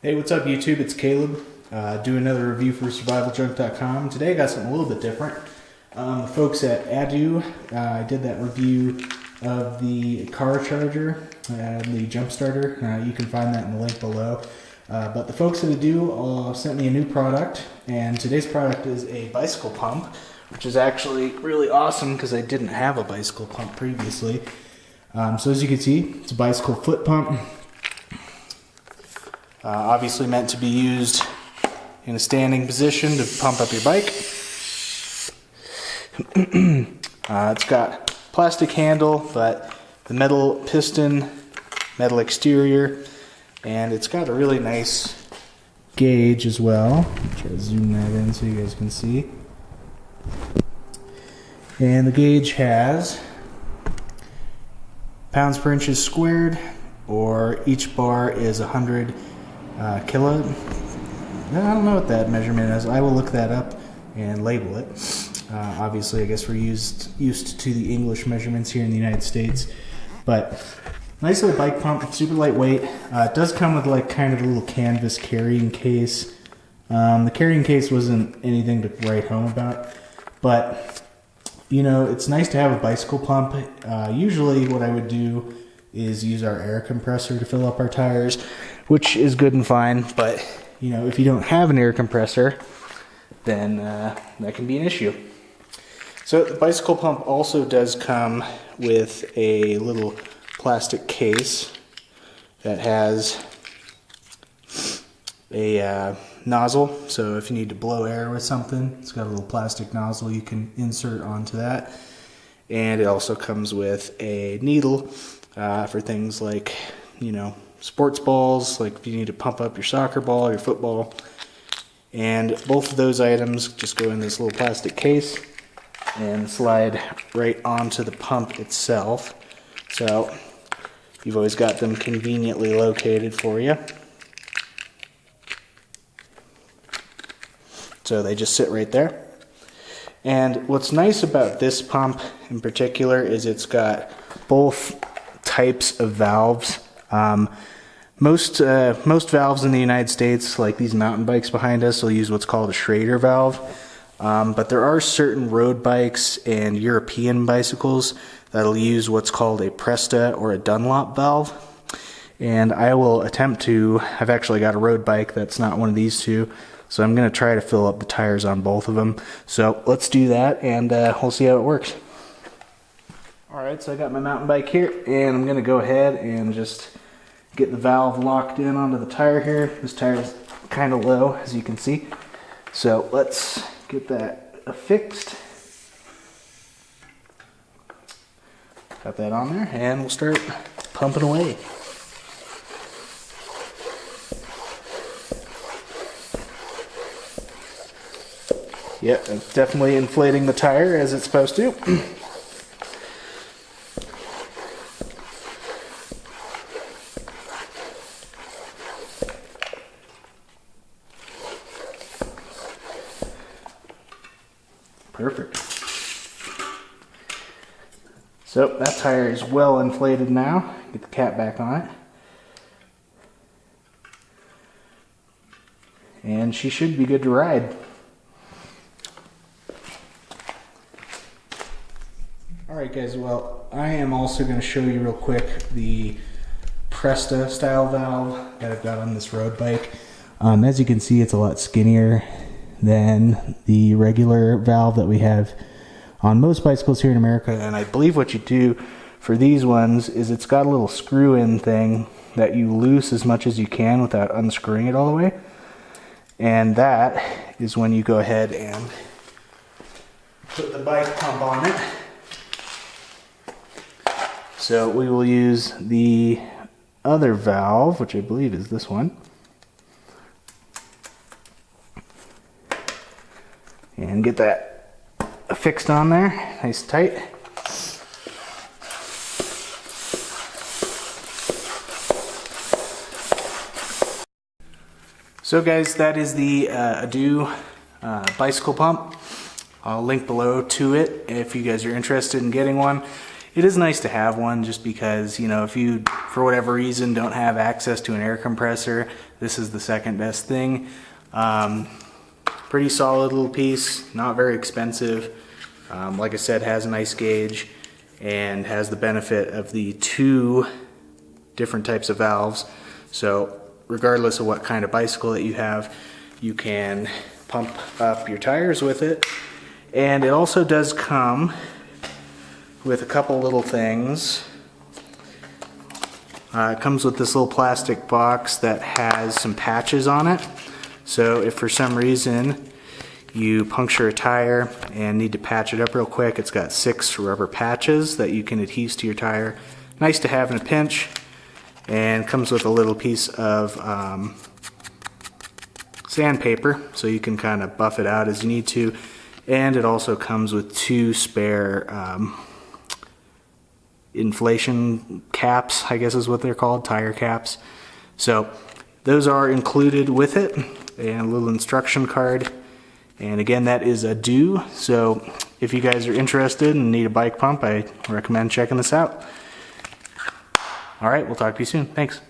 Hey, what's up YouTube? It's Caleb. Do another review for survivaljunk.com. Today I got something a little bit different. The folks at Audew, I did that review of the car charger, the jump starter. You can find that in the link below. But the folks at Audew sent me a new product, and today's product is a bicycle pump, which is actually really awesome because I didn't have a bicycle pump previously. So as you can see, it's a bicycle foot pump. Obviously meant to be used in a standing position to pump up your bike. It's got plastic handle, but the metal piston, metal exterior, and it's got a really nice gauge as well. Try to zoom that in so you guys can see. And the gauge has pounds per inches squared, or each bar is 100 kilo. I don't know what that measurement is. I will look that up and label it. Obviously, I guess we're used to the English measurements here in the United States. But nice little bike pump, super lightweight. It does come with like kind of a little canvas carrying case. The carrying case wasn't anything to write home about, but you know, it's nice to have a bicycle pump. Usually what I would do is use our air compressor to fill up our tires, which is good and fine, but you know, if you don't have an air compressor, then that can be an issue. So the bicycle pump also does come with a little plastic case that has a nozzle, so if you need to blow air with something, it's got a little plastic nozzle you can insert onto that. And it also comes with a needle for things like, you know, sports balls, like if you need to pump up your soccer ball or your football. And both of those items just go in this little plastic case and slide right onto the pump itself. So you've always got them conveniently located for you. So they just sit right there. And what's nice about this pump in particular is it's got both types of valves. Most valves in the United States, like these mountain bikes behind us, will use what's called a schrader valve. But there are certain road bikes and European bicycles that'll use what's called a presta or a dunlop valve. And I will attempt to, I've actually got a road bike that's not one of these two, so I'm going to try to fill up the tires on both of them. So let's do that, and we'll see how it works. Alright, so I got my mountain bike here, and I'm going to go ahead and just get the valve locked in onto the tire here. This tire is kind of low, as you can see. So let's get that affixed. Got that on there, and we'll start pumping away. Yep, it's definitely inflating the tire as it's supposed to. Perfect. So that tire is well inflated now. Get the cap back on it. And she should be good to ride. Alright guys, well, I am also going to show you real quick the Presta style valve that I've got on this road bike. As you can see, it's a lot skinnier than the regular valve that we have on most bicycles here in America. And I believe what you do for these ones is it's got a little screw-in thing that you loose as much as you can without unscrewing it all the way. And that is when you go ahead and put the bike pump on it. So we will use the other valve, which I believe is this one. And get that affixed on there, nice and tight. So guys, that is the Audew bicycle pump. I'll link below to it if you guys are interested in getting one. it is nice to have one just because, you know, if you, for whatever reason, don't have access to an air compressor, this is the second best thing. Pretty solid little piece, not very expensive. Like I said, has a nice gauge and has the benefit of the 2 different types of valves. So regardless of what kind of bicycle that you have, you can pump up your tires with it. And it also does come with a couple little things. It comes with this little plastic box that has some patches on it. So if for some reason you puncture a tire and need to patch it up real quick, it's got 6 rubber patches that you can adhese to your tire. Nice to have in a pinch, and comes with a little piece of sandpaper so you can kind of buff it out as you need to. And it also comes with 2 spare inflation caps, I guess is what they're called, tire caps. So those are included with it, and a little instruction card. And again, that is Audew. So if you guys are interested and need a bike pump, I recommend checking this out. All right, we'll talk to you soon. Thanks.